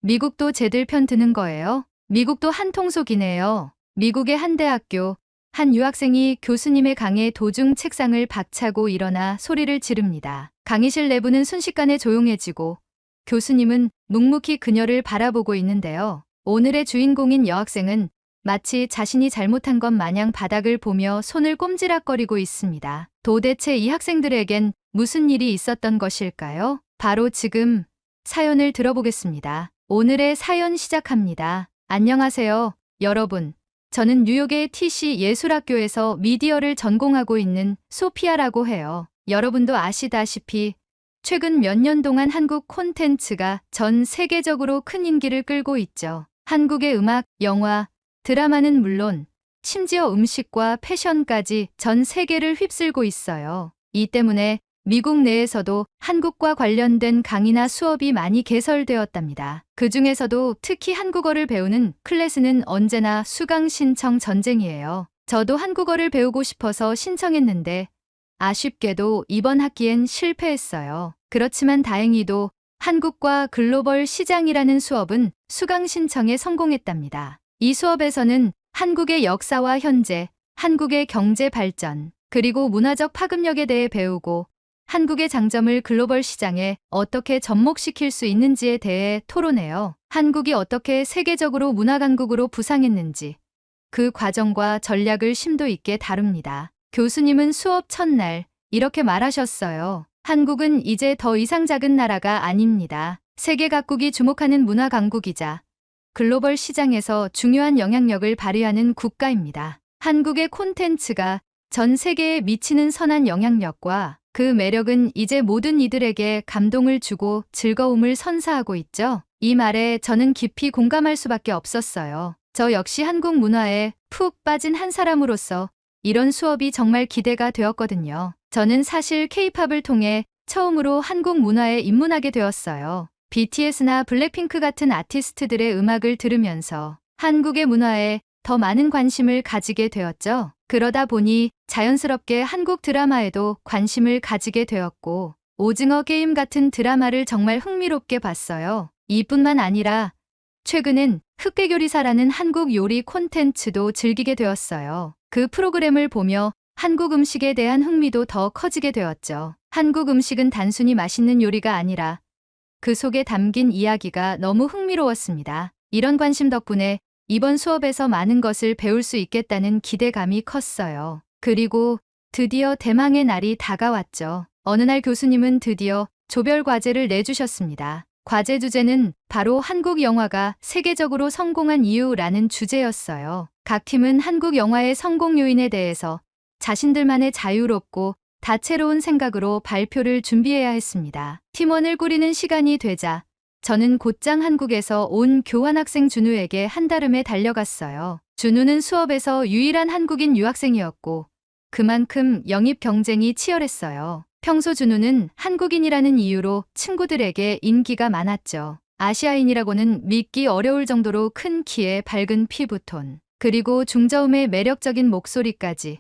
미국도 쟤들 편 드는 거예요? 미국도 한통속이네요. 미국의 한 대학교, 한 유학생이 교수님의 강의 도중 책상을 박차고 일어나 소리를 지릅니다. 강의실 내부는 순식간에 조용해지고 교수님은 묵묵히 그녀를 바라보고 있는데요. 오늘의 주인공인 여학생은 마치 자신이 잘못한 것 마냥 바닥을 보며 손을 꼼지락거리고 있습니다. 도대체 이 학생들에겐 무슨 일이 있었던 것일까요? 바로 지금 사연을 들어보겠습니다. 오늘의 사연 시작합니다. 안녕하세요, 여러분. 저는 뉴욕의 TC 예술학교에서 미디어를 전공하고 있는 소피아라고 해요. 여러분도 아시다시피 최근 몇 년 동안 한국 콘텐츠가 전 세계적으로 큰 인기를 끌고 있죠. 한국의 음악, 영화, 드라마는 물론 심지어 음식과 패션까지 전 세계를 휩쓸고 있어요. 이 때문에 미국 내에서도 한국과 관련된 강의나 수업이 많이 개설되었답니다. 그 중에서도 특히 한국어를 배우는 클래스는 언제나 수강 신청 전쟁이에요. 저도 한국어를 배우고 싶어서 신청했는데 아쉽게도 이번 학기엔 실패했어요. 그렇지만 다행히도 한국과 글로벌 시장이라는 수업은 수강 신청에 성공했답니다. 이 수업에서는 한국의 역사와 현재, 한국의 경제 발전, 그리고 문화적 파급력에 대해 배우고 한국의 장점을 글로벌 시장에 어떻게 접목시킬 수 있는지에 대해 토론해요. 한국이 어떻게 세계적으로 문화강국으로 부상했는지 그 과정과 전략을 심도 있게 다룹니다. 교수님은 수업 첫날 이렇게 말하셨어요. 한국은 이제 더 이상 작은 나라가 아닙니다. 세계 각국이 주목하는 문화강국이자 글로벌 시장에서 중요한 영향력을 발휘하는 국가입니다. 한국의 콘텐츠가 전 세계에 미치는 선한 영향력과 그 매력은 이제 모든 이들에게 감동을 주고 즐거움을 선사하고 있죠. 이 말에 저는 깊이 공감할 수밖에 없었어요. 저 역시 한국 문화에 푹 빠진 한 사람으로서 이런 수업이 정말 기대가 되었거든요. 저는 사실 K-팝을 통해 처음으로 한국 문화에 입문하게 되었어요. BTS나 블랙핑크 같은 아티스트들의 음악을 들으면서 한국의 문화에 더 많은 관심을 가지게 되었죠. 그러다 보니 자연스럽게 한국 드라마에도 관심을 가지게 되었고 오징어 게임 같은 드라마를 정말 흥미롭게 봤어요. 이뿐만 아니라 최근엔 흑백요리사라는 한국 요리 콘텐츠도 즐기게 되었어요. 그 프로그램을 보며 한국 음식에 대한 흥미도 더 커지게 되었죠. 한국 음식은 단순히 맛있는 요리가 아니라 그 속에 담긴 이야기가 너무 흥미로웠습니다. 이런 관심 덕분에 이번 수업에서 많은 것을 배울 수 있겠다는 기대감이 컸어요. 그리고 드디어 대망의 날이 다가왔죠. 어느 날 교수님은 드디어 조별 과제를 내주셨습니다. 과제 주제는 바로 한국 영화가 세계적으로 성공한 이유라는 주제였어요. 각 팀은 한국 영화의 성공 요인에 대해서 자신들만의 자유롭고 다채로운 생각으로 발표를 준비해야 했습니다. 팀원을 꾸리는 시간이 되자 저는 곧장 한국에서 온 교환학생 준우에게 한달음에 달려갔어요. 준우는 수업에서 유일한 한국인 유학생이었고 그만큼 영입 경쟁이 치열했어요. 평소 준우는 한국인이라는 이유로 친구들에게 인기가 많았죠. 아시아인이라고는 믿기 어려울 정도로 큰 키에 밝은 피부톤, 그리고 중저음의 매력적인 목소리까지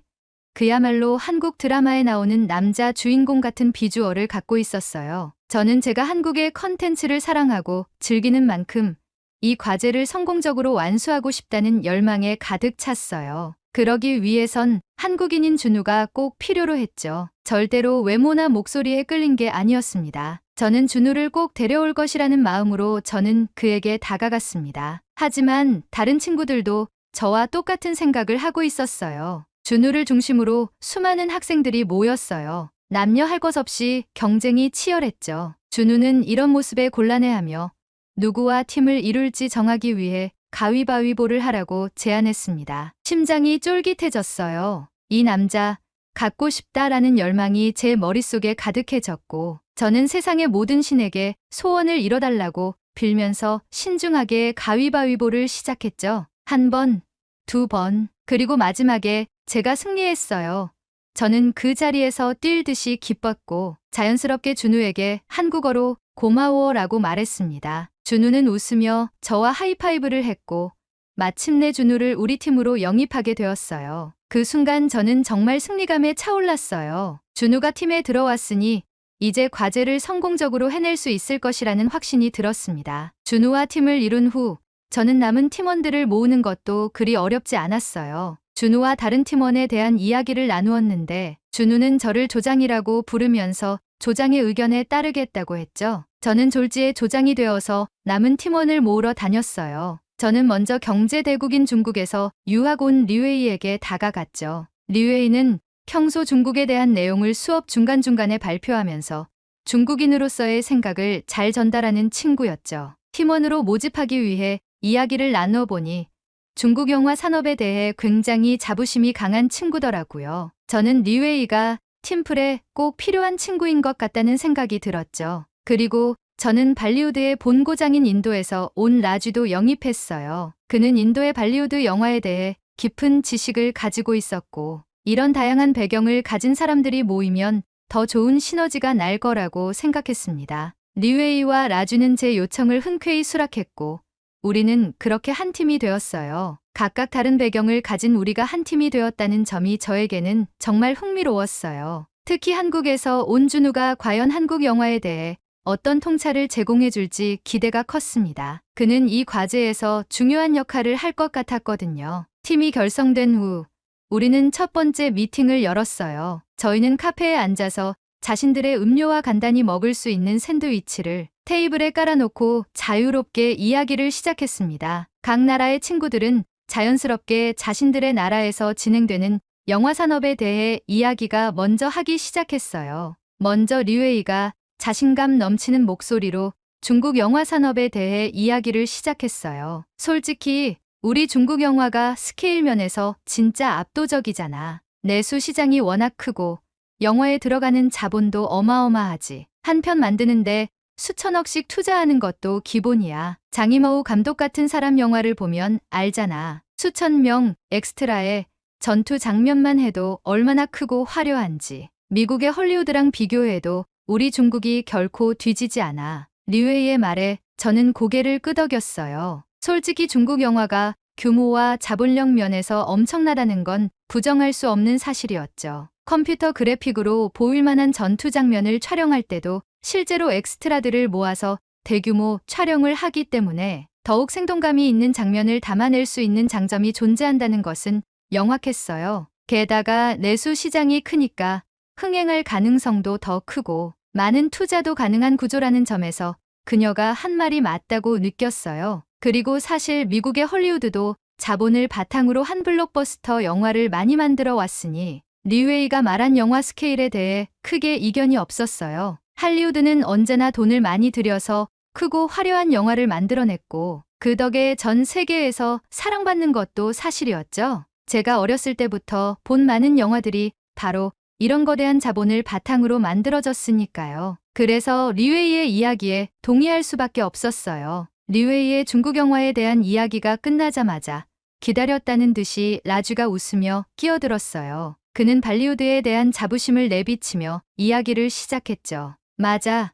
그야말로 한국 드라마에 나오는 남자 주인공 같은 비주얼을 갖고 있었어요. 저는 제가 한국의 컨텐츠를 사랑하고 즐기는 만큼 이 과제를 성공적으로 완수하고 싶다는 열망에 가득 찼어요. 그러기 위해선 한국인인 준우가 꼭 필요로 했죠. 절대로 외모나 목소리에 끌린 게 아니었습니다. 저는 준우를 꼭 데려올 것이라는 마음으로 저는 그에게 다가갔습니다. 하지만 다른 친구들도 저와 똑같은 생각을 하고 있었어요. 준우를 중심으로 수많은 학생들이 모였어요. 남녀 할 것 없이 경쟁이 치열했죠. 준우는 이런 모습에 곤란해하며 누구와 팀을 이룰지 정하기 위해 가위바위보를 하라고 제안했습니다. 심장이 쫄깃해졌어요. 이 남자 갖고 싶다라는 열망이 제 머릿속에 가득해졌고 저는 세상의 모든 신에게 소원을 이뤄달라고 빌면서 신중하게 가위바위보를 시작했죠. 한 번, 두 번, 그리고 마지막에 제가 승리했어요. 저는 그 자리에서 뛸 듯이 기뻤고 자연스럽게 준우에게 한국어로 고마워라고 말했습니다. 준우는 웃으며 저와 하이파이브를 했고 마침내 준우를 우리 팀으로 영입하게 되었어요. 그 순간 저는 정말 승리감에 차올랐어요. 준우가 팀에 들어왔으니 이제 과제를 성공적으로 해낼 수 있을 것이라는 확신이 들었습니다. 준우와 팀을 이룬 후 저는 남은 팀원들을 모으는 것도 그리 어렵지 않았어요. 준우와 다른 팀원에 대한 이야기를 나누었는데 준우는 저를 조장이라고 부르면서 조장의 의견에 따르겠다고 했죠. 저는 졸지에 조장이 되어서 남은 팀원을 모으러 다녔어요. 저는 먼저 경제대국인 중국에서 유학 온 류웨이에게 다가갔죠. 류웨이는 평소 중국에 대한 내용을 수업 중간중간에 발표하면서 중국인으로서의 생각을 잘 전달하는 친구였죠. 팀원으로 모집하기 위해 이야기를 나눠보니 중국 영화 산업에 대해 굉장히 자부심이 강한 친구더라고요. 저는 류웨이가 팀플에 꼭 필요한 친구인 것 같다는 생각이 들었죠. 그리고 저는 발리우드의 본고장인 인도에서 온 라쥐도 영입했어요. 그는 인도의 발리우드 영화에 대해 깊은 지식을 가지고 있었고 이런 다양한 배경을 가진 사람들이 모이면 더 좋은 시너지가 날 거라고 생각했습니다. 류웨이와 라쥐는 제 요청을 흔쾌히 수락했고 우리는 그렇게 한 팀이 되었어요. 각각 다른 배경을 가진 우리가 한 팀이 되었다는 점이 저에게는 정말 흥미로웠어요. 특히 한국에서 온 준우가 과연 한국 영화에 대해 어떤 통찰을 제공해 줄지 기대가 컸습니다. 그는 이 과제에서 중요한 역할을 할 것 같았거든요. 팀이 결성된 후 우리는 첫 번째 미팅을 열었어요. 저희는 카페에 앉아서 자신들의 음료와 간단히 먹을 수 있는 샌드위치를 테이블에 깔아놓고 자유롭게 이야기를 시작했습니다. 각 나라의 친구들은 자연스럽게 자신들의 나라에서 진행되는 영화 산업에 대해 이야기가 먼저 하기 시작했어요. 먼저 류웨이가 자신감 넘치는 목소리로 중국 영화 산업에 대해 이야기를 시작했어요. 솔직히 우리 중국 영화가 스케일 면에서 진짜 압도적이잖아. 내수 시장이 워낙 크고 영화에 들어가는 자본도 어마어마하지. 한 편 만드는데 수천억씩 투자하는 것도 기본이야. 장이머우 감독 같은 사람 영화를 보면 알잖아. 수천 명 엑스트라에 전투 장면만 해도 얼마나 크고 화려한지. 미국의 헐리우드랑 비교해도 우리 중국이 결코 뒤지지 않아. 류웨이의 말에 저는 고개를 끄덕였어요. 솔직히 중국 영화가 규모와 자본력 면에서 엄청나다는 건 부정할 수 없는 사실이었죠. 컴퓨터 그래픽으로 보일 만한 전투 장면을 촬영할 때도 실제로 엑스트라들을 모아서 대규모 촬영을 하기 때문에 더욱 생동감이 있는 장면을 담아낼 수 있는 장점이 존재한다는 것은 명확했어요. 게다가 내수 시장이 크니까 흥행할 가능성도 더 크고 많은 투자도 가능한 구조라는 점에서 그녀가 한 말이 맞다고 느꼈어요. 그리고 사실 미국의 헐리우드도 자본을 바탕으로 한 블록버스터 영화를 많이 만들어 왔으니 류웨이가 말한 영화 스케일에 대해 크게 이견이 없었어요. 할리우드는 언제나 돈을 많이 들여서 크고 화려한 영화를 만들어냈고 그 덕에 전 세계에서 사랑받는 것도 사실이었죠. 제가 어렸을 때부터 본 많은 영화들이 바로 이런 거대한 자본을 바탕으로 만들어졌으니까요. 그래서 류웨이의 이야기에 동의할 수밖에 없었어요. 류웨이의 중국 영화에 대한 이야기가 끝나자마자 기다렸다는 듯이 라쥐가 웃으며 끼어들었어요. 그는 발리우드에 대한 자부심을 내비치며 이야기를 시작했죠. 맞아.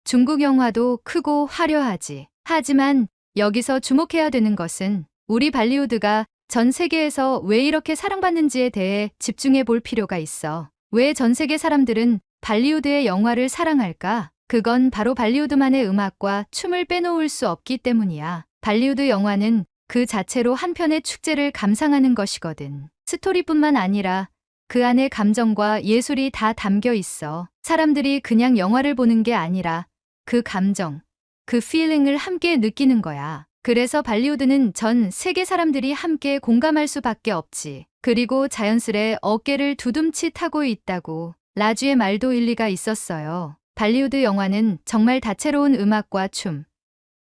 중국 영화도 크고 화려하지. 하지만 여기서 주목해야 되는 것은 우리 발리우드가 전 세계에서 왜 이렇게 사랑받는지에 대해 집중해 볼 필요가 있어. 왜 전 세계 사람들은 발리우드의 영화를 사랑할까? 그건 바로 발리우드만의 음악과 춤을 빼놓을 수 없기 때문이야. 발리우드 영화는 그 자체로 한 편의 축제를 감상하는 것이거든. 스토리뿐만 아니라 그 안에 감정과 예술이 다 담겨 있어. 사람들이 그냥 영화를 보는 게 아니라 그 감정, 그 feeling을 함께 느끼는 거야. 그래서 발리우드는 전 세계 사람들이 함께 공감할 수밖에 없지. 그리고 자연스레 어깨를 두둠치 타고 있다고. 라쥐의 말도 일리가 있었어요. 발리우드 영화는 정말 다채로운 음악과 춤,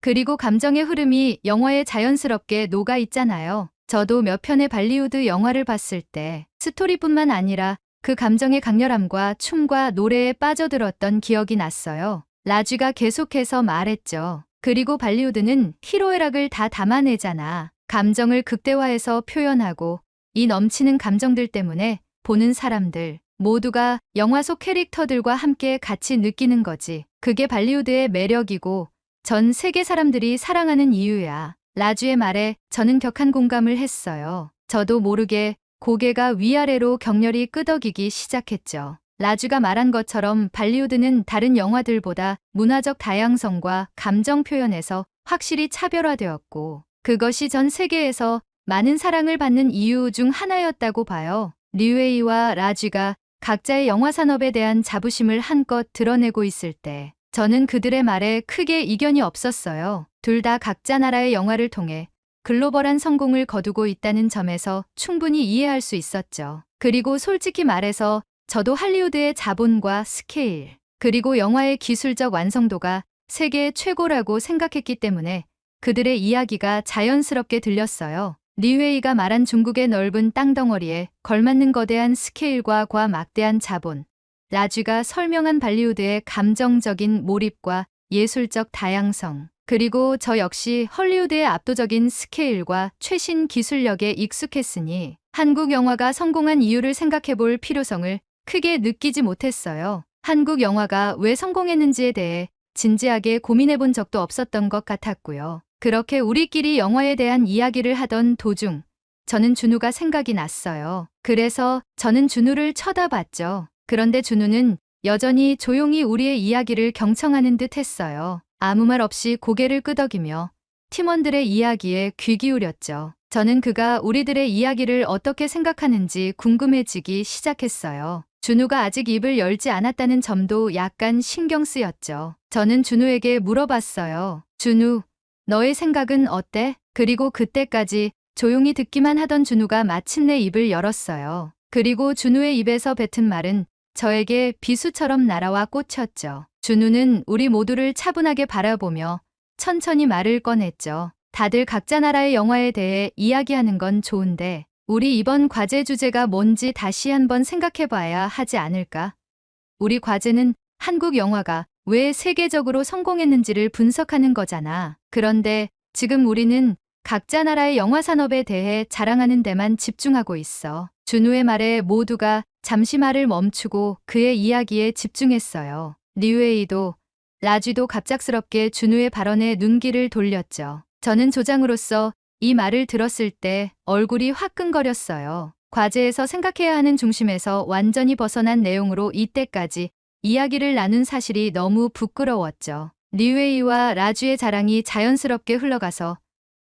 그리고 감정의 흐름이 영화에 자연스럽게 녹아 있잖아요. 저도 몇 편의 발리우드 영화를 봤을 때 스토리뿐만 아니라 그 감정의 강렬함과 춤과 노래에 빠져들었던 기억이 났어요. 라쥐가 계속해서 말했죠. 그리고 발리우드는 희로애락을 다 담아내잖아. 감정을 극대화해서 표현하고 이 넘치는 감정들 때문에 보는 사람들 모두가 영화 속 캐릭터들과 함께 같이 느끼는 거지. 그게 발리우드의 매력이고 전 세계 사람들이 사랑하는 이유야. 라쥐의 말에 저는 격한 공감을 했어요. 저도 모르게 고개가 위아래로 격렬히 끄덕이기 시작했죠. 라주가 말한 것처럼 발리우드는 다른 영화들보다 문화적 다양성과 감정 표현에서 확실히 차별화되었고, 그것이 전 세계에서 많은 사랑을 받는 이유 중 하나였다고 봐요. 류웨이와 라쥐가 각자의 영화 산업에 대한 자부심을 한껏 드러내고 있을 때 저는 그들의 말에 크게 이견이 없었어요. 둘 다 각자 나라의 영화를 통해 글로벌한 성공을 거두고 있다는 점에서 충분히 이해할 수 있었죠. 그리고 솔직히 말해서 저도 할리우드의 자본과 스케일, 그리고 영화의 기술적 완성도가 세계 최고라고 생각했기 때문에 그들의 이야기가 자연스럽게 들렸어요. 리웨이가 말한 중국의 넓은 땅덩어리에 걸맞는 거대한 스케일과 막대한 자본, 라쥐가 설명한 발리우드의 감정적인 몰입과 예술적 다양성, 그리고 저 역시 헐리우드의 압도적인 스케일과 최신 기술력에 익숙했으니 한국 영화가 성공한 이유를 생각해볼 필요성을 크게 느끼지 못했어요. 한국 영화가 왜 성공했는지에 대해 진지하게 고민해본 적도 없었던 것 같았고요. 그렇게 우리끼리 영화에 대한 이야기를 하던 도중 저는 준우가 생각이 났어요. 그래서 저는 준우를 쳐다봤죠. 그런데 준우는 여전히 조용히 우리의 이야기를 경청하는 듯 했어요. 아무 말 없이 고개를 끄덕이며 팀원들의 이야기에 귀 기울였죠. 저는 그가 우리들의 이야기를 어떻게 생각하는지 궁금해지기 시작했어요. 준우가 아직 입을 열지 않았다는 점도 약간 신경 쓰였죠. 저는 준우에게 물어봤어요. 준우, 너의 생각은 어때? 그리고 그때까지 조용히 듣기만 하던 준우가 마침내 입을 열었어요. 그리고 준우의 입에서 뱉은 말은 저에게 비수처럼 날아와 꽂혔죠. 준우는 우리 모두를 차분하게 바라보며 천천히 말을 꺼냈죠. 다들 각자 나라의 영화에 대해 이야기하는 건 좋은데 우리 이번 과제 주제가 뭔지 다시 한번 생각해봐야 하지 않을까? 우리 과제는 한국 영화가 왜 세계적으로 성공했는지를 분석하는 거잖아. 그런데 지금 우리는 각자 나라의 영화 산업에 대해 자랑하는 데만 집중하고 있어. 준우의 말에 모두가 잠시 말을 멈추고 그의 이야기에 집중했어요. 류웨이도 라쥐도 갑작스럽게 준우의 발언에 눈길을 돌렸죠. 저는 조장으로서 이 말을 들었을 때 얼굴이 화끈거렸어요. 과제에서 생각해야 하는 중심에서 완전히 벗어난 내용으로 이때까지 이야기를 나눈 사실이 너무 부끄러웠죠. 류웨이와 라쥐의 자랑이 자연스럽게 흘러가서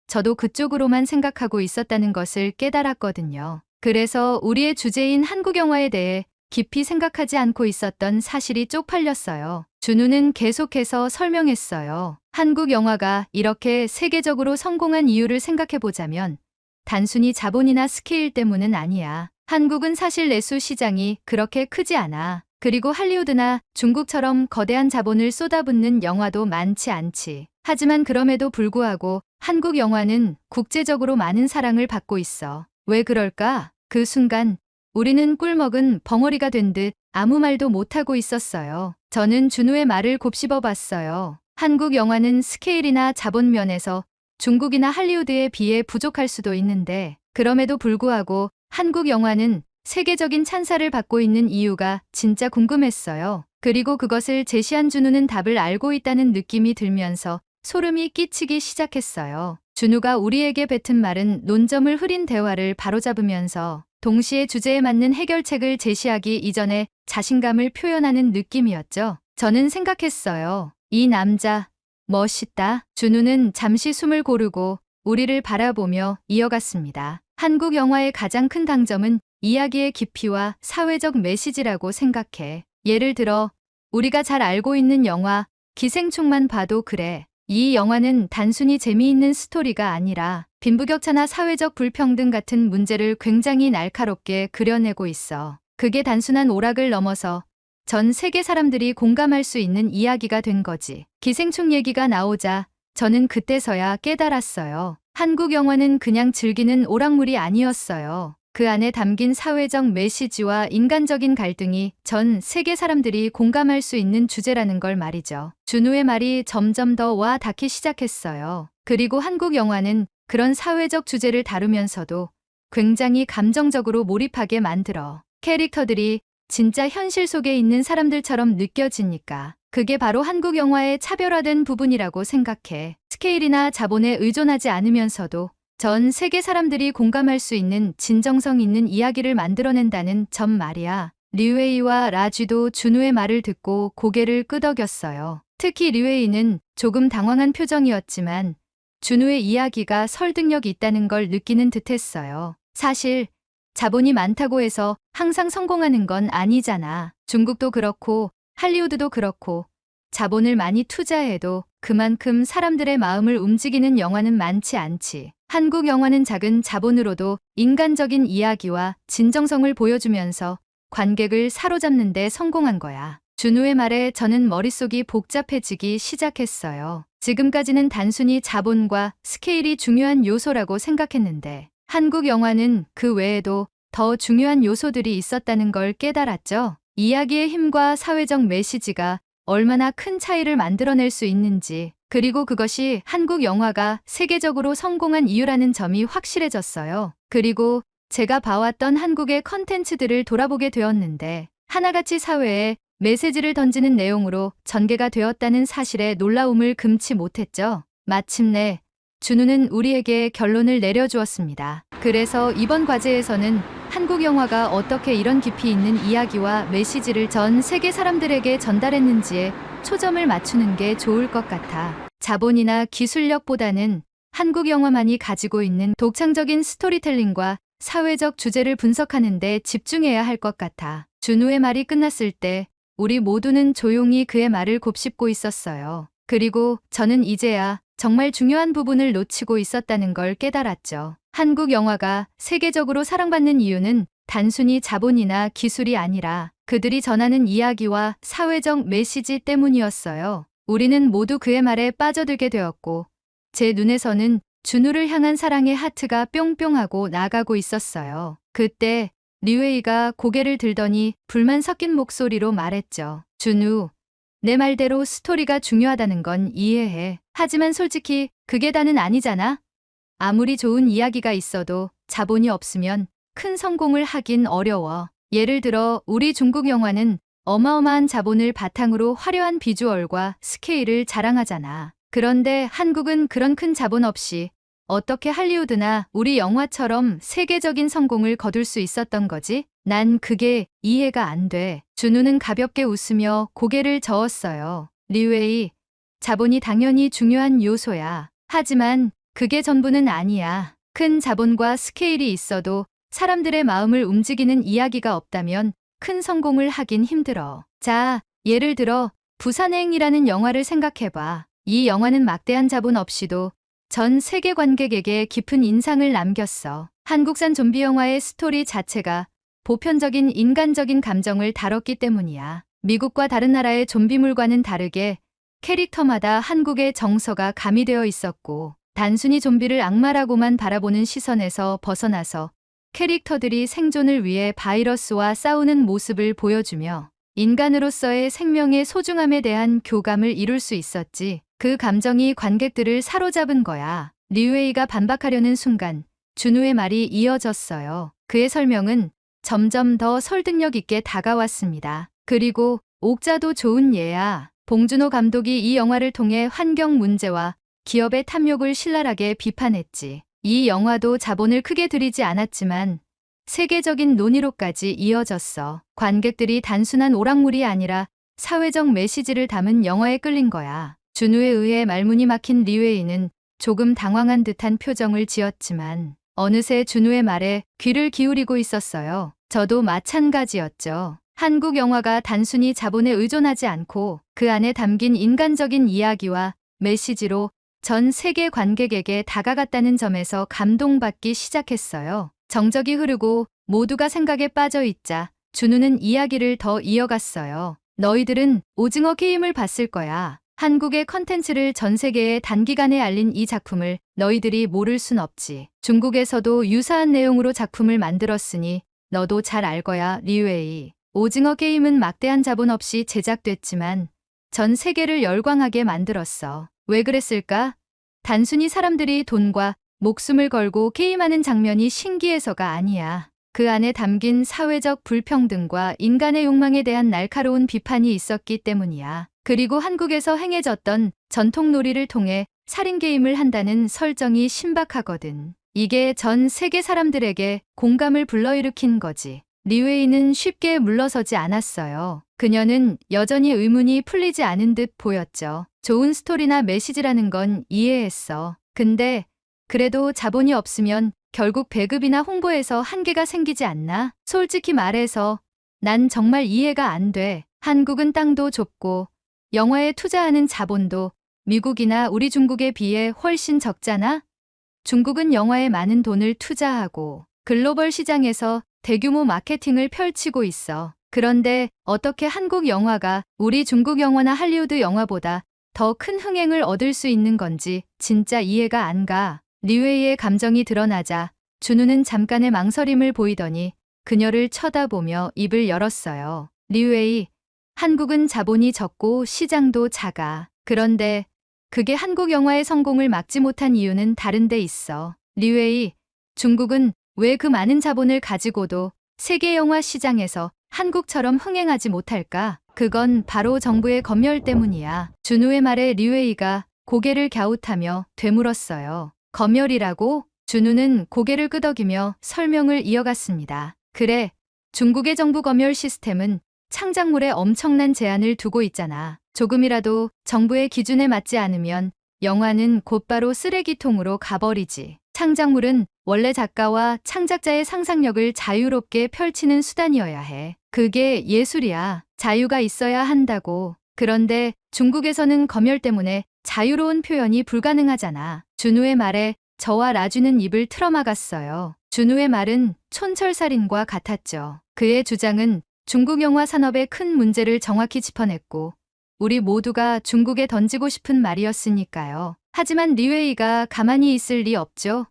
저도 그쪽으로만 생각하고 있었다는 것을 깨달았거든요. 그래서 우리의 주제인 한국 영화에 대해 깊이 생각하지 않고 있었던 사실이 쪽팔렸어요. 준우는 계속해서 설명했어요. 한국 영화가 이렇게 세계적으로 성공한 이유를 생각해보자면 단순히 자본이나 스케일 때문은 아니야. 한국은 사실 내수 시장이 그렇게 크지 않아. 그리고 할리우드나 중국처럼 거대한 자본을 쏟아붓는 영화도 많지 않지. 하지만 그럼에도 불구하고 한국 영화는 국제적으로 많은 사랑을 받고 있어. 왜 그럴까? 그 순간 우리는 꿀먹은 벙어리가 된 듯 아무 말도 못하고 있었어요. 저는 준우의 말을 곱씹어 봤어요. 한국 영화는 스케일이나 자본 면에서 중국이나 할리우드에 비해 부족할 수도 있는데 그럼에도 불구하고 한국 영화는 세계적인 찬사를 받고 있는 이유가 진짜 궁금했어요. 그리고 그것을 제시한 준우는 답을 알고 있다는 느낌이 들면서 소름이 끼치기 시작했어요. 준우가 우리에게 뱉은 말은 논점을 흐린 대화를 바로잡으면서 동시에 주제에 맞는 해결책을 제시하기 이전에 자신감을 표현하는 느낌이었죠. 저는 생각했어요. 이 남자, 멋있다. 준우는 잠시 숨을 고르고 우리를 바라보며 이어갔습니다. 한국 영화의 가장 큰 강점은 이야기의 깊이와 사회적 메시지라고 생각해. 예를 들어 우리가 잘 알고 있는 영화 기생충만 봐도 그래. 이 영화는 단순히 재미있는 스토리가 아니라 빈부격차나 사회적 불평등 같은 문제를 굉장히 날카롭게 그려내고 있어. 그게 단순한 오락을 넘어서 전 세계 사람들이 공감할 수 있는 이야기가 된 거지. 기생충 얘기가 나오자 저는 그때서야 깨달았어요. 한국 영화는 그냥 즐기는 오락물이 아니었어요. 그 안에 담긴 사회적 메시지와 인간적인 갈등이 전 세계 사람들이 공감할 수 있는 주제라는 걸 말이죠. 준우의 말이 점점 더 와 닿기 시작했어요. 그리고 한국 영화는 그런 사회적 주제를 다루면서도 굉장히 감정적으로 몰입하게 만들어. 캐릭터들이 진짜 현실 속에 있는 사람들처럼 느껴지니까. 그게 바로 한국 영화의 차별화된 부분이라고 생각해. 스케일이나 자본에 의존하지 않으면서도 전 세계 사람들이 공감할 수 있는 진정성 있는 이야기를 만들어낸다는 점 말이야. 류웨이와 라쥐도 준우의 말을 듣고 고개를 끄덕였어요. 특히 류웨이는 조금 당황한 표정이었지만 준우의 이야기가 설득력이 있다는 걸 느끼는 듯했어요. 사실 자본이 많다고 해서 항상 성공하는 건 아니잖아. 중국도 그렇고 할리우드도 그렇고 자본을 많이 투자해도 그만큼 사람들의 마음을 움직이는 영화는 많지 않지. 한국 영화는 작은 자본으로도 인간적인 이야기와 진정성을 보여주면서 관객을 사로잡는 데 성공한 거야. 준우의 말에 저는 머릿속이 복잡해지기 시작했어요. 지금까지는 단순히 자본과 스케일이 중요한 요소라고 생각했는데 한국 영화는 그 외에도 더 중요한 요소들이 있었다는 걸 깨달았죠. 이야기의 힘과 사회적 메시지가 얼마나 큰 차이를 만들어낼 수 있는지, 그리고 그것이 한국 영화가 세계적으로 성공한 이유라는 점이 확실해졌어요. 그리고 제가 봐왔던 한국의 컨텐츠들을 돌아보게 되었는데 하나같이 사회에 메시지를 던지는 내용으로 전개가 되었다는 사실에 놀라움을 금치 못했죠. 마침내 준우는 우리에게 결론을 내려주었습니다. 그래서 이번 과제에서는 한국 영화가 어떻게 이런 깊이 있는 이야기와 메시지를 전 세계 사람들에게 전달했는지에 초점을 맞추는 게 좋을 것 같아. 자본이나 기술력보다는 한국 영화만이 가지고 있는 독창적인 스토리텔링과 사회적 주제를 분석하는 데 집중해야 할 것 같아. 준우의 말이 끝났을 때 우리 모두는 조용히 그의 말을 곱씹고 있었어요. 그리고 저는 이제야 정말 중요한 부분을 놓치고 있었다는 걸 깨달았죠. 한국 영화가 세계적으로 사랑받는 이유는 단순히 자본이나 기술이 아니라 그들이 전하는 이야기와 사회적 메시지 때문이었어요. 우리는 모두 그의 말에 빠져들게 되었고 제 눈에서는 준우를 향한 사랑의 하트가 뿅뿅하고 나가고 있었어요. 그때 류웨이가 고개를 들더니 불만 섞인 목소리로 말했죠. 준우, 내 말대로 스토리가 중요하다는 건 이해해. 하지만 솔직히 그게 다는 아니잖아. 아무리 좋은 이야기가 있어도 자본이 없으면 큰 성공을 하긴 어려워. 예를 들어 우리 중국 영화는 어마어마한 자본을 바탕으로 화려한 비주얼과 스케일을 자랑하잖아. 그런데 한국은 그런 큰 자본 없이 어떻게 할리우드나 우리 영화처럼 세계적인 성공을 거둘 수 있었던 거지? 난 그게 이해가 안 돼. 준우는 가볍게 웃으며 고개를 저었어요. 류웨이, 자본이 당연히 중요한 요소야. 하지만 그게 전부는 아니야. 큰 자본과 스케일이 있어도 사람들의 마음을 움직이는 이야기가 없다면 큰 성공을 하긴 힘들어. 자, 예를 들어 부산행이라는 영화를 생각해봐. 이 영화는 막대한 자본 없이도 전 세계 관객에게 깊은 인상을 남겼어. 한국산 좀비 영화의 스토리 자체가 보편적인 인간적인 감정을 다뤘기 때문이야. 미국과 다른 나라의 좀비물과는 다르게 캐릭터마다 한국의 정서가 가미되어 있었고 단순히 좀비를 악마라고만 바라보는 시선에서 벗어나서 캐릭터들이 생존을 위해 바이러스와 싸우는 모습을 보여주며 인간으로서의 생명의 소중함에 대한 교감을 이룰 수 있었지. 그 감정이 관객들을 사로잡은 거야. 류웨이가 반박하려는 순간 준우의 말이 이어졌어요. 그의 설명은 점점 더 설득력 있게 다가왔습니다. 그리고 옥자도 좋은 예야. 봉준호 감독이 이 영화를 통해 환경 문제와 기업의 탐욕을 신랄하게 비판했지. 이 영화도 자본을 크게 들이지 않았지만 세계적인 논의로까지 이어졌어. 관객들이 단순한 오락물이 아니라 사회적 메시지를 담은 영화에 끌린 거야. 준우에 의해 말문이 막힌 류웨이는 조금 당황한 듯한 표정을 지었지만 어느새 준우의 말에 귀를 기울이고 있었어요. 저도 마찬가지였죠. 한국 영화가 단순히 자본에 의존하지 않고 그 안에 담긴 인간적인 이야기와 메시지로 전 세계 관객에게 다가갔다는 점에서 감동받기 시작했어요. 정적이 흐르고 모두가 생각에 빠져 있자 준우는 이야기를 더 이어갔어요. 너희들은 오징어 게임을 봤을 거야. 한국의 컨텐츠를 전 세계에 단기간에 알린 이 작품을 너희들이 모를 순 없지. 중국에서도 유사한 내용으로 작품을 만들었으니 너도 잘 알 거야, 류웨이. 오징어 게임은 막대한 자본 없이 제작됐지만 전 세계를 열광하게 만들었어. 왜 그랬을까? 단순히 사람들이 돈과 목숨을 걸고 게임하는 장면이 신기해서가 아니야. 그 안에 담긴 사회적 불평등과 인간의 욕망에 대한 날카로운 비판이 있었기 때문이야. 그리고 한국에서 행해졌던 전통 놀이를 통해 살인 게임을 한다는 설정이 신박하거든. 이게 전 세계 사람들에게 공감을 불러일으킨 거지. 리웨이는 쉽게 물러서지 않았어요. 그녀는 여전히 의문이 풀리지 않은 듯 보였죠. 좋은 스토리나 메시지라는 건 이해했어. 근데 그래도 자본이 없으면 결국 배급이나 홍보에서 한계가 생기지 않나? 솔직히 말해서 난 정말 이해가 안 돼. 한국은 땅도 좁고 영화에 투자하는 자본도 미국이나 우리 중국에 비해 훨씬 적잖아? 중국은 영화에 많은 돈을 투자하고 글로벌 시장에서 대규모 마케팅을 펼치고 있어. 그런데 어떻게 한국 영화가 우리 중국 영화나 할리우드 영화보다 더 큰 흥행을 얻을 수 있는 건지 진짜 이해가 안 가. 리웨이의 감정이 드러나자 준우는 잠깐의 망설임을 보이더니 그녀를 쳐다보며 입을 열었어요. 리웨이, 한국은 자본이 적고 시장도 작아. 그런데 그게 한국 영화의 성공을 막지 못한 이유는 다른 데 있어. 리웨이, 중국은 왜 그 많은 자본을 가지고도 세계 영화 시장에서 한국처럼 흥행하지 못할까? 그건 바로 정부의 검열 때문이야. 준우의 말에 리웨이가 고개를 갸웃하며 되물었어요. 검열이라고? 준우는 고개를 끄덕이며 설명을 이어갔습니다. 그래, 중국의 정부 검열 시스템은 창작물에 엄청난 제한을 두고 있잖아. 조금이라도 정부의 기준에 맞지 않으면 영화는 곧바로 쓰레기통으로 가버리지. 창작물은 원래 작가와 창작자의 상상력을 자유롭게 펼치는 수단이어야 해. 그게 예술이야. 자유가 있어야 한다고. 그런데 중국에서는 검열 때문에 자유로운 표현이 불가능하잖아. 준우의 말에 저와 라쥐는 입을 틀어막았어요. 준우의 말은 촌철살인과 같았죠. 그의 주장은 중국 영화 산업의 큰 문제를 정확히 짚어냈고 우리 모두가 중국에 던지고 싶은 말이었으니까요. 하지만 리웨이가 가만히 있을 리 없죠.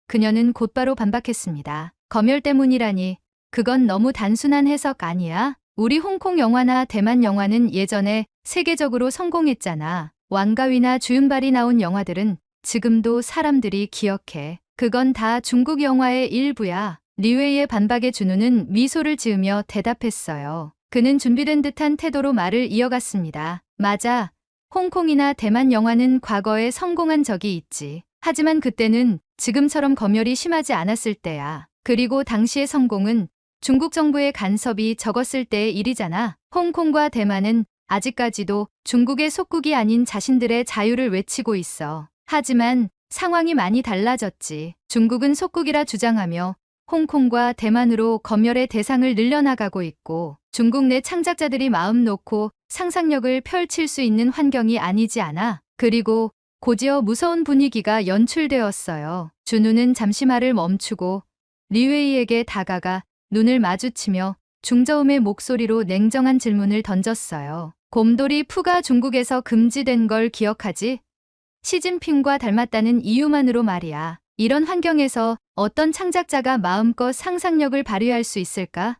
그녀는 곧바로 반박했습니다. 검열 때문이라니 그건 너무 단순한 해석 아니야? 우리 홍콩 영화나 대만 영화는 예전에 세계적으로 성공했잖아. 왕가위나 주윤발이 나온 영화들은 지금도 사람들이 기억해. 그건 다 중국 영화의 일부야. 리웨이의 반박에 준우는 미소를 지으며 대답했어요. 그는 준비된 듯한 태도로 말을 이어갔습니다. 맞아. 홍콩이나 대만 영화는 과거에 성공한 적이 있지. 하지만 그때는 지금처럼 검열이 심하지 않았을 때야. 그리고 당시의 성공은 중국 정부의 간섭이 적었을 때의 일이잖아. 홍콩과 대만은 아직까지도 중국의 속국이 아닌 자신들의 자유를 외치고 있어. 하지만 상황이 많이 달라졌지. 중국은 속국이라 주장하며 홍콩과 대만으로 검열의 대상을 늘려나가고 있고 중국 내 창작자들이 마음 놓고 상상력을 펼칠 수 있는 환경이 아니지 않아. 그리고 곧이어 무서운 분위기가 연출되었어요. 준우는 잠시 말을 멈추고 리웨이에게 다가가 눈을 마주치며 중저음의 목소리로 냉정한 질문을 던졌어요. 곰돌이 푸가 중국에서 금지된 걸 기억하지? 시진핑과 닮았다는 이유만으로 말이야. 이런 환경에서 어떤 창작자가 마음껏 상상력을 발휘할 수 있을까?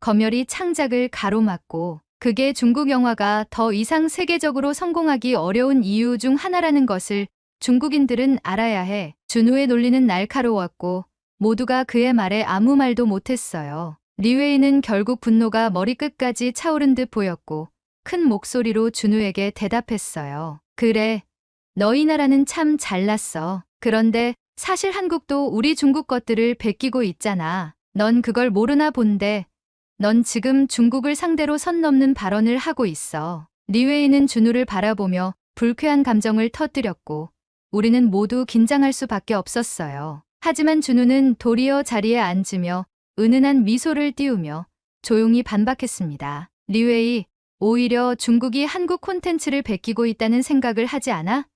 검열이 창작을 가로막고 그게 중국 영화가 더 이상 세계적으로 성공하기 어려운 이유 중 하나라는 것을 중국인들은 알아야 해. 준우의 논리는 날카로웠고 모두가 그의 말에 아무 말도 못했어요. 리웨이는 결국 분노가 머리끝까지 차오른 듯 보였고 큰 목소리로 준우에게 대답했어요. 그래, 너희 나라는 참 잘났어. 그런데 사실 한국도 우리 중국 것들을 베끼고 있잖아. 넌 그걸 모르나 본데 넌 지금 중국을 상대로 선 넘는 발언을 하고 있어. 리웨이는 준우를 바라보며 불쾌한 감정을 터뜨렸고 우리는 모두 긴장할 수밖에 없었어요. 하지만 준우는 도리어 자리에 앉으며 은은한 미소를 띄우며 조용히 반박했습니다. 리웨이, 오히려 중국이 한국 콘텐츠를 베끼고 있다는 생각을 하지 않아?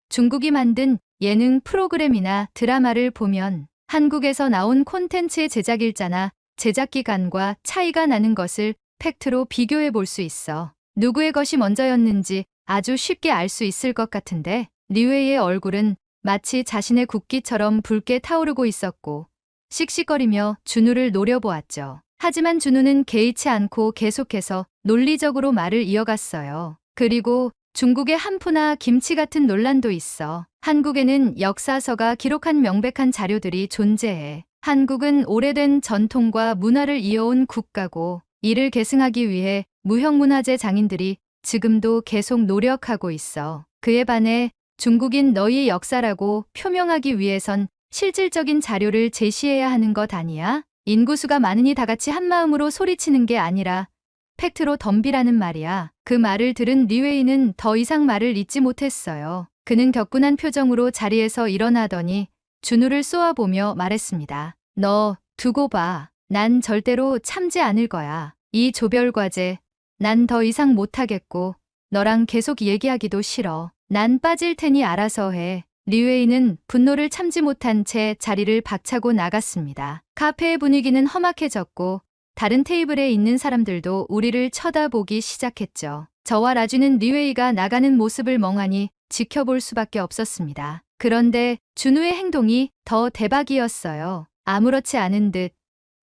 중국이 만든 예능 프로그램이나 드라마를 보면 한국에서 나온 콘텐츠의 제작 일자나 제작 기간과 차이가 나는 것을 팩트로 비교해 볼 수 있어. 누구의 것이 먼저였는지 아주 쉽게 알 수 있을 것 같은데 리웨이의 얼굴은 마치 자신의 국기처럼 붉게 타오르고 있었고 씩씩거리며 준우를 노려보았죠. 하지만 준우는 개의치 않고 계속해서 논리적으로 말을 이어갔어요. 그리고 중국의 한푸나 김치 같은 논란도 있어. 한국에는 역사서가 기록한 명백한 자료들이 존재해. 한국은 오래된 전통과 문화를 이어온 국가고 이를 계승하기 위해 무형문화재 장인들이 지금도 계속 노력하고 있어. 그에 반해 중국인 너희의 역사라고 표명하기 위해선 실질적인 자료를 제시해야 하는 것 아니야? 인구수가 많으니 다 같이 한마음으로 소리치는 게 아니라 팩트로 덤비라는 말이야. 그 말을 들은 리웨이는 더 이상 말을 잇지 못했어요. 그는 격분한 표정으로 자리에서 일어나더니 준우를 쏘아보며 말했습니다. 너 두고 봐. 난 절대로 참지 않을 거야. 이 조별과제 난 더 이상 못하겠고 너랑 계속 얘기하기도 싫어. 난 빠질 테니 알아서 해. 리웨이는 분노를 참지 못한 채 자리를 박차고 나갔습니다. 카페의 분위기는 험악해졌고 다른 테이블에 있는 사람들도 우리를 쳐다보기 시작했죠. 저와 라쥐는 리웨이가 나가는 모습을 멍하니 지켜볼 수밖에 없었습니다. 그런데 준우의 행동이 더 대박이었어요. 아무렇지 않은 듯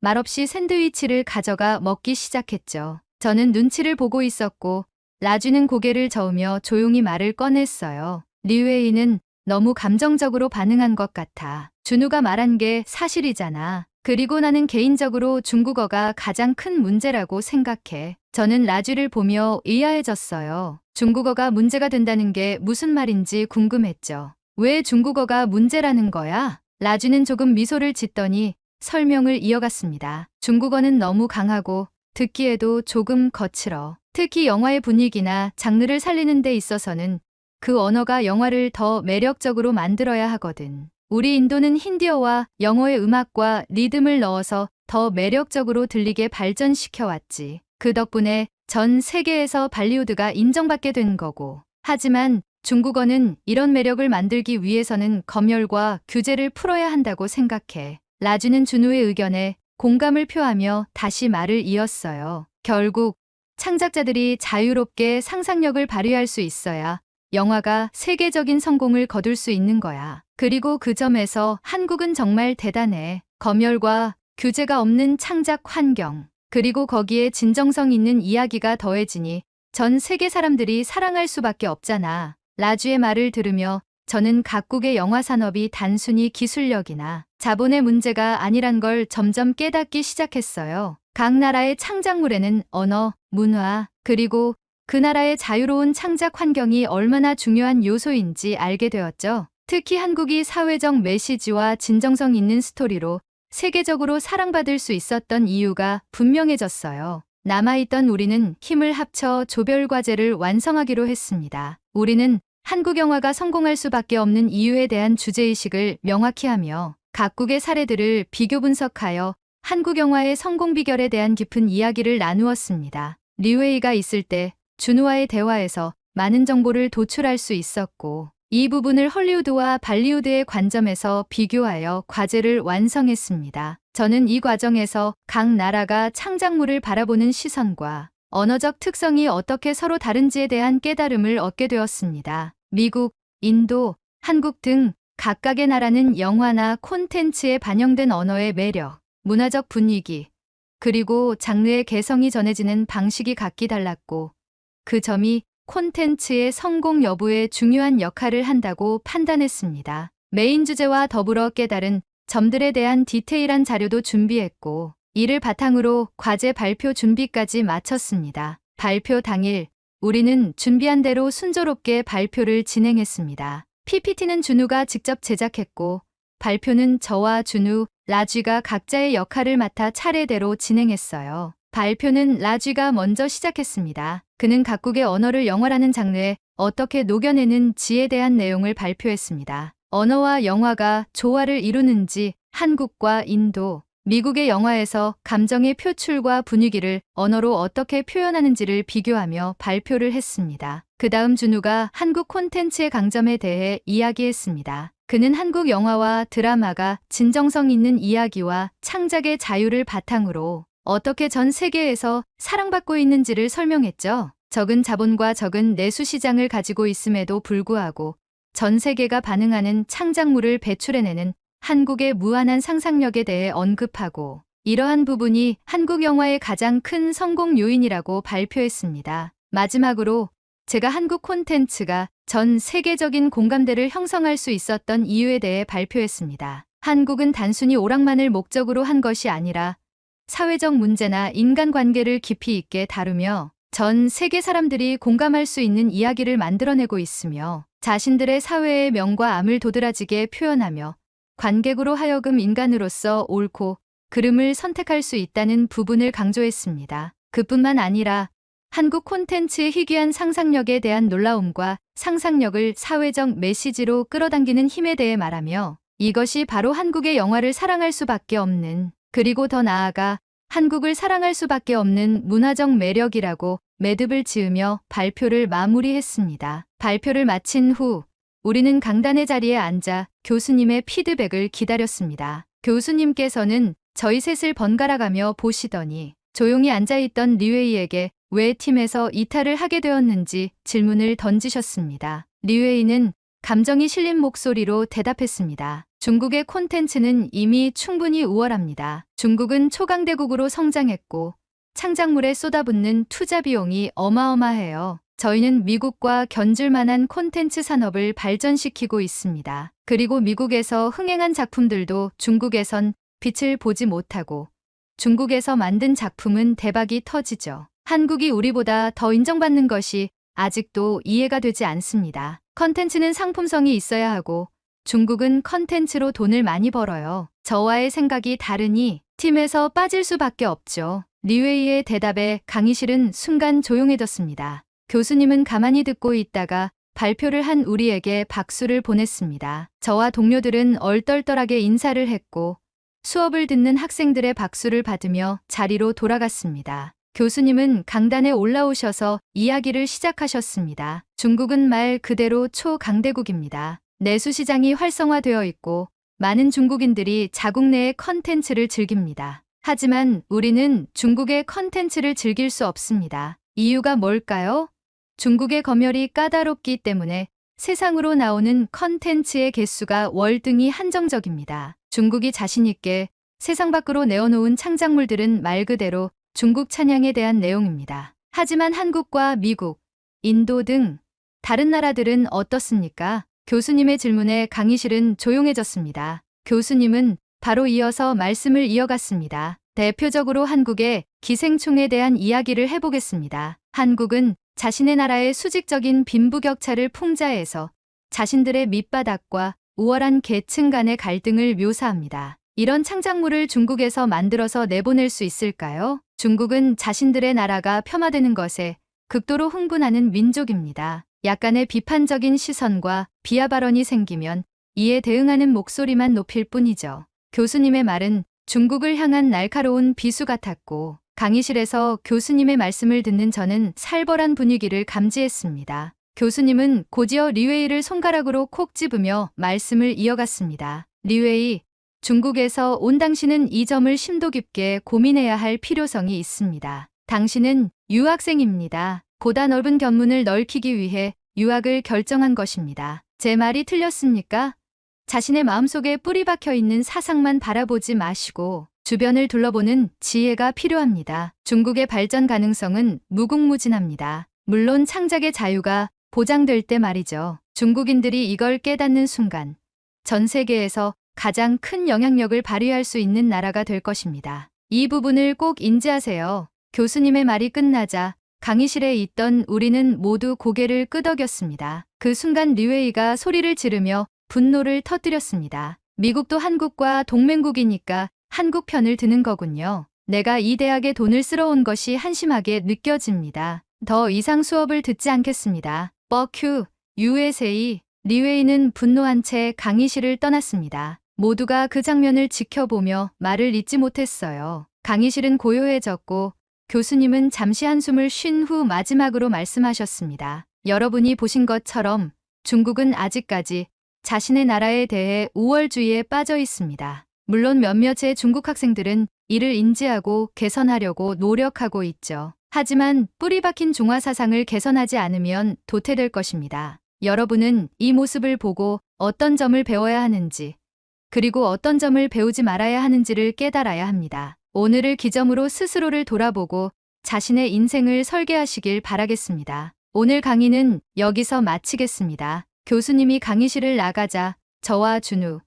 말없이 샌드위치를 가져가 먹기 시작했죠. 저는 눈치를 보고 있었고 라쥐는 고개를 저으며 조용히 말을 꺼냈어요. 리웨이는 너무 감정적으로 반응한 것 같아. 준우가 말한 게 사실이잖아. 그리고 나는 개인적으로 중국어가 가장 큰 문제라고 생각해. 저는 라쥐를 보며 의아해졌어요. 중국어가 문제가 된다는 게 무슨 말인지 궁금했죠. 왜 중국어가 문제라는 거야? 라쥐는 조금 미소를 짓더니 설명을 이어갔습니다. 중국어는 너무 강하고 듣기에도 조금 거칠어. 특히 영화의 분위기나 장르를 살리는 데 있어서는 그 언어가 영화를 더 매력적으로 만들어야 하거든. 우리 인도는 힌디어와 영어의 음악과 리듬을 넣어서 더 매력적으로 들리게 발전시켜왔지. 그 덕분에 전 세계에서 발리우드가 인정받게 된 거고. 하지만 중국어는 이런 매력을 만들기 위해서는 검열과 규제를 풀어야 한다고 생각해. 라쥐는 준우의 의견에 공감을 표하며 다시 말을 이었어요. 결국 창작자들이 자유롭게 상상력을 발휘할 수 있어야 영화가 세계적인 성공을 거둘 수 있는 거야. 그리고 그 점에서 한국은 정말 대단해. 검열과 규제가 없는 창작 환경, 그리고 거기에 진정성 있는 이야기가 더해지니 전 세계 사람들이 사랑할 수밖에 없잖아. 라쥐의 말을 들으며 저는 각국의 영화 산업이 단순히 기술력이나 자본의 문제가 아니란 걸 점점 깨닫기 시작했어요. 각 나라의 창작물에는 언어, 문화, 그리고 그 나라의 자유로운 창작 환경이 얼마나 중요한 요소인지 알게 되었죠. 특히 한국이 사회적 메시지와 진정성 있는 스토리로 세계적으로 사랑받을 수 있었던 이유가 분명해졌어요. 남아있던 우리는 힘을 합쳐 조별과제를 완성하기로 했습니다. 우리는 한국 영화가 성공할 수밖에 없는 이유에 대한 주제의식을 명확히 하며 각국의 사례들을 비교 분석하여 한국 영화의 성공 비결에 대한 깊은 이야기를 나누었습니다. 리웨이가 있을 때 준우와의 대화에서 많은 정보를 도출할 수 있었고 이 부분을 헐리우드와 발리우드의 관점에서 비교하여 과제를 완성했습니다. 저는 이 과정에서 각 나라가 창작물을 바라보는 시선과 언어적 특성이 어떻게 서로 다른지에 대한 깨달음을 얻게 되었습니다. 미국, 인도, 한국 등 각각의 나라는 영화나 콘텐츠에 반영된 언어의 매력, 문화적 분위기, 그리고 장르의 개성이 전해지는 방식이 각기 달랐고 그 점이 콘텐츠의 성공 여부에 중요한 역할을 한다고 판단했습니다. 메인 주제와 더불어 깨달은 점들에 대한 디테일한 자료도 준비했고 이를 바탕으로 과제 발표 준비까지 마쳤습니다. 발표 당일 우리는 준비한 대로 순조롭게 발표를 진행했습니다. PPT는 준우가 직접 제작했고 발표는 저와 준우, 라쥐가 각자의 역할을 맡아 차례대로 진행했어요. 발표는 라쥐가 먼저 시작했습니다. 그는 각국의 언어를 영화라는 장르에 어떻게 녹여내는지에 대한 내용을 발표했습니다. 언어와 영화가 조화를 이루는지 한국과 인도, 미국의 영화에서 감정의 표출과 분위기를 언어로 어떻게 표현하는지를 비교하며 발표를 했습니다. 그 다음 준우가 한국 콘텐츠의 강점에 대해 이야기했습니다. 그는 한국 영화와 드라마가 진정성 있는 이야기와 창작의 자유를 바탕으로 어떻게 전 세계에서 사랑받고 있는지를 설명했죠. 적은 자본과 적은 내수 시장을 가지고 있음에도 불구하고 전 세계가 반응하는 창작물을 배출해내는 한국의 무한한 상상력에 대해 언급하고 이러한 부분이 한국 영화의 가장 큰 성공 요인이라고 발표했습니다. 마지막으로 제가 한국 콘텐츠가 전 세계적인 공감대를 형성할 수 있었던 이유에 대해 발표했습니다. 한국은 단순히 오락만을 목적으로 한 것이 아니라 사회적 문제나 인간관계를 깊이 있게 다루며 전 세계 사람들이 공감할 수 있는 이야기를 만들어내고 있으며 자신들의 사회의 명과 암을 도드라지게 표현하며 관객으로 하여금 인간으로서 옳고 그름을 선택할 수 있다는 부분을 강조했습니다. 그뿐만 아니라 한국 콘텐츠의 희귀한 상상력에 대한 놀라움과 상상력을 사회적 메시지로 끌어당기는 힘에 대해 말하며 이것이 바로 한국의 영화를 사랑할 수밖에 없는, 그리고 더 나아가 한국을 사랑할 수밖에 없는 문화적 매력이라고 매듭을 지으며 발표를 마무리했습니다. 발표를 마친 후 우리는 강단의 자리에 앉아 교수님의 피드백을 기다렸습니다. 교수님께서는 저희 셋을 번갈아가며 보시더니 조용히 앉아있던 리웨이에게 왜 팀에서 이탈을 하게 되었는지 질문을 던지셨습니다. 리웨이는 감정이 실린 목소리로 대답했습니다. 중국의 콘텐츠는 이미 충분히 우월합니다. 중국은 초강대국으로 성장했고 창작물에 쏟아붓는 투자 비용이 어마어마해요. 저희는 미국과 견줄 만한 콘텐츠 산업을 발전시키고 있습니다. 그리고 미국에서 흥행한 작품들도 중국에선 빛을 보지 못하고 중국에서 만든 작품은 대박이 터지죠. 한국이 우리보다 더 인정받는 것이 아직도 이해가 되지 않습니다. 컨텐츠는 상품성이 있어야 하고 중국은 컨텐츠로 돈을 많이 벌어요. 저와의 생각이 다르니 팀에서 빠질 수밖에 없죠. 리웨이의 대답에 강의실은 순간 조용해졌습니다. 교수님은 가만히 듣고 있다가 발표를 한 우리에게 박수를 보냈습니다. 저와 동료들은 얼떨떨하게 인사를 했고 수업을 듣는 학생들의 박수를 받으며 자리로 돌아갔습니다. 교수님은 강단에 올라오셔서 이야기를 시작하셨습니다. 중국은 말 그대로 초강대국입니다. 내수시장이 활성화되어 있고 많은 중국인들이 자국 내의 컨텐츠를 즐깁니다. 하지만 우리는 중국의 컨텐츠를 즐길 수 없습니다. 이유가 뭘까요? 중국의 검열이 까다롭기 때문에 세상으로 나오는 컨텐츠의 개수가 월등히 한정적입니다. 중국이 자신있게 세상 밖으로 내어놓은 창작물들은 말 그대로 중국 찬양에 대한 내용입니다. 하지만 한국과 미국, 인도 등 다른 나라들은 어떻습니까? 교수님의 질문에 강의실은 조용해졌습니다. 교수님은 바로 이어서 말씀을 이어갔습니다. 대표적으로 한국의 기생충에 대한 이야기를 해보겠습니다. 한국은 자신의 나라의 수직적인 빈부격차를 풍자해서 자신들의 밑바닥과 우월한 계층 간의 갈등을 묘사합니다. 이런 창작물을 중국에서 만들어서 내보낼 수 있을까요? 중국은 자신들의 나라가 폄하되는 것에 극도로 흥분하는 민족입니다. 약간의 비판적인 시선과 비하 발언이 생기면 이에 대응하는 목소리만 높일 뿐이죠. 교수님의 말은 중국을 향한 날카로운 비수 같았고 강의실에서 교수님의 말씀을 듣는 저는 살벌한 분위기를 감지했습니다. 교수님은 곧이어 리웨이를 손가락으로 콕 집으며 말씀을 이어갔습니다. 리웨이, 중국에서 온 당신은 이 점을 심도 깊게 고민해야 할 필요성이 있습니다. 당신은 유학생입니다. 보다 넓은 견문을 넓히기 위해 유학을 결정한 것입니다. 제 말이 틀렸습니까? 자신의 마음속에 뿌리 박혀 있는 사상만 바라보지 마시고 주변을 둘러보는 지혜가 필요합니다. 중국의 발전 가능성은 무궁무진합니다. 물론 창작의 자유가 보장될 때 말이죠. 중국인들이 이걸 깨닫는 순간 전 세계에서 가장 큰 영향력을 발휘할 수 있는 나라가 될 것입니다. 이 부분을 꼭 인지하세요. 교수님의 말이 끝나자 강의실에 있던 우리는 모두 고개를 끄덕였습니다. 그 순간 리웨이가 소리를 지르며 분노를 터뜨렸습니다. 미국도 한국과 동맹국이니까 한국 편을 드는 거군요. 내가 이 대학에 돈을 쓸어 온 것이 한심하게 느껴집니다. 더 이상 수업을 듣지 않겠습니다. 뻑큐, USA. 리웨이는 분노한 채 강의실을 떠났습니다. 모두가 그 장면을 지켜보며 말을 잇지 못했어요. 강의실은 고요해졌고 교수님은 잠시 한숨을 쉰 후 마지막으로 말씀하셨습니다. 여러분이 보신 것처럼 중국은 아직까지 자신의 나라에 대해 우월주의에 빠져 있습니다. 물론 몇몇의 중국 학생들은 이를 인지하고 개선하려고 노력하고 있죠. 하지만 뿌리 박힌 중화 사상을 개선하지 않으면 도태될 것입니다. 여러분은 이 모습을 보고 어떤 점을 배워야 하는지, 그리고 어떤 점을 배우지 말아야 하는지를 깨달아야 합니다. 오늘을 기점으로 스스로를 돌아보고 자신의 인생을 설계하시길 바라겠습니다. 오늘 강의는 여기서 마치겠습니다. 교수님이 강의실을 나가자 저와 준우,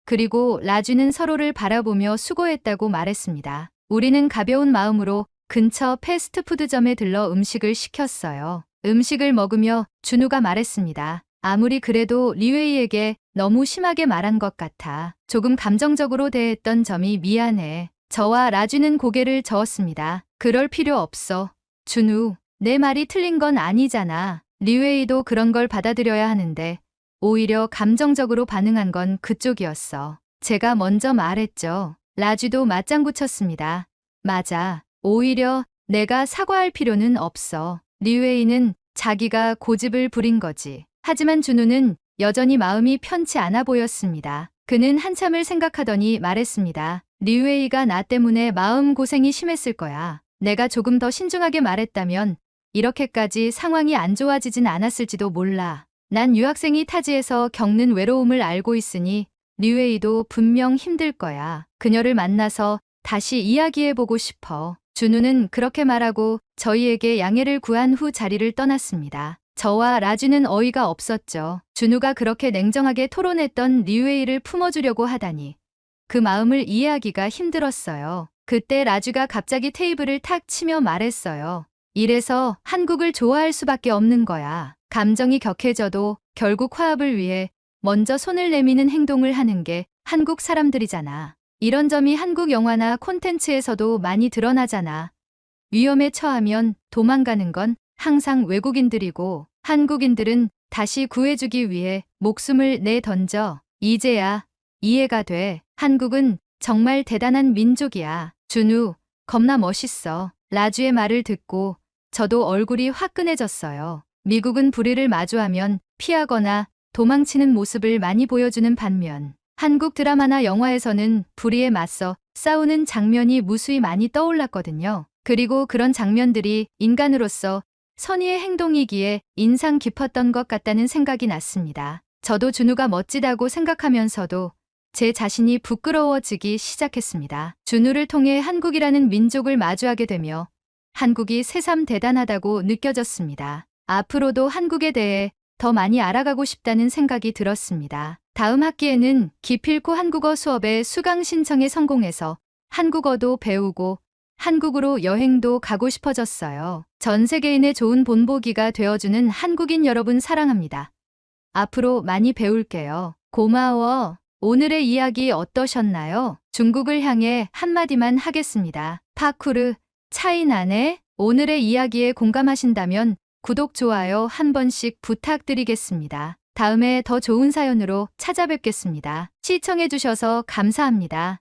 그리고 라쥐는 서로를 바라보며 수고했다고 말했습니다. 우리는 가벼운 마음으로 근처 패스트푸드점에 들러 음식을 시켰어요. 음식을 먹으며 준우가 말했습니다. 아무리 그래도 리웨이에게 너무 심하게 말한 것 같아. 조금 감정적으로 대했던 점이 미안해. 저와 라주는 고개를 저었습니다. 그럴 필요 없어. 준우, 내 말이 틀린 건 아니잖아. 리웨이도 그런 걸 받아들여야 하는데 오히려 감정적으로 반응한 건 그쪽이었어. 제가 먼저 말했죠. 라주도 맞장구 쳤습니다. 맞아. 오히려 내가 사과할 필요는 없어. 리웨이는 자기가 고집을 부린 거지. 하지만 준우는 여전히 마음이 편치 않아 보였습니다. 그는 한참을 생각하더니 말했습니다. 리웨이가 나 때문에 마음고생이 심했을 거야. 내가 조금 더 신중하게 말했다면 이렇게까지 상황이 안 좋아지진 않았을지도 몰라. 난 유학생이 타지에서 겪는 외로움을 알고 있으니 리웨이도 분명 힘들 거야. 그녀를 만나서 다시 이야기해보고 싶어. 준우는 그렇게 말하고 저희에게 양해를 구한 후 자리를 떠났습니다. 저와 라주는 어이가 없었죠. 준우가 그렇게 냉정하게 토론했던 리웨이를 품어주려고 하다니. 그 마음을 이해하기가 힘들었어요. 그때 라주가 갑자기 테이블을 탁 치며 말했어요. 이래서 한국을 좋아할 수밖에 없는 거야. 감정이 격해져도 결국 화합을 위해 먼저 손을 내미는 행동을 하는 게 한국 사람들이잖아. 이런 점이 한국 영화나 콘텐츠에서도 많이 드러나잖아. 위험에 처하면 도망가는 건 항상 외국인들이고 한국인들은 다시 구해주기 위해 목숨을 내던져. 이제야 이해가 돼. 한국은 정말 대단한 민족이야. 준우, 겁나 멋있어. 라주의 말을 듣고 저도 얼굴이 화끈해졌어요. 미국은 불의를 마주하면 피하거나 도망치는 모습을 많이 보여주는 반면 한국 드라마나 영화에서는 불의에 맞서 싸우는 장면이 무수히 많이 떠올랐거든요. 그리고 그런 장면들이 인간으로서 선의의 행동이기에 인상 깊었던 것 같다는 생각이 났습니다. 저도 준우가 멋지다고 생각하면서도 제 자신이 부끄러워지기 시작했습니다. 준우를 통해 한국이라는 민족을 마주하게 되며 한국이 새삼 대단하다고 느껴졌습니다. 앞으로도 한국에 대해 더 많이 알아가고 싶다는 생각이 들었습니다. 다음 학기에는 기필코 한국어 수업에 수강 신청에 성공해서 한국어도 배우고 한국으로 여행도 가고 싶어졌어요. 전 세계인의 좋은 본보기가 되어주는 한국인 여러분 사랑합니다. 앞으로 많이 배울게요. 고마워. 오늘의 이야기 어떠셨나요? 중국을 향해 한마디만 하겠습니다. 파쿠르, 차이 나네? 오늘의 이야기에 공감하신다면 구독, 좋아요 한 번씩 부탁드리겠습니다. 다음에 더 좋은 사연으로 찾아뵙겠습니다. 시청해주셔서 감사합니다.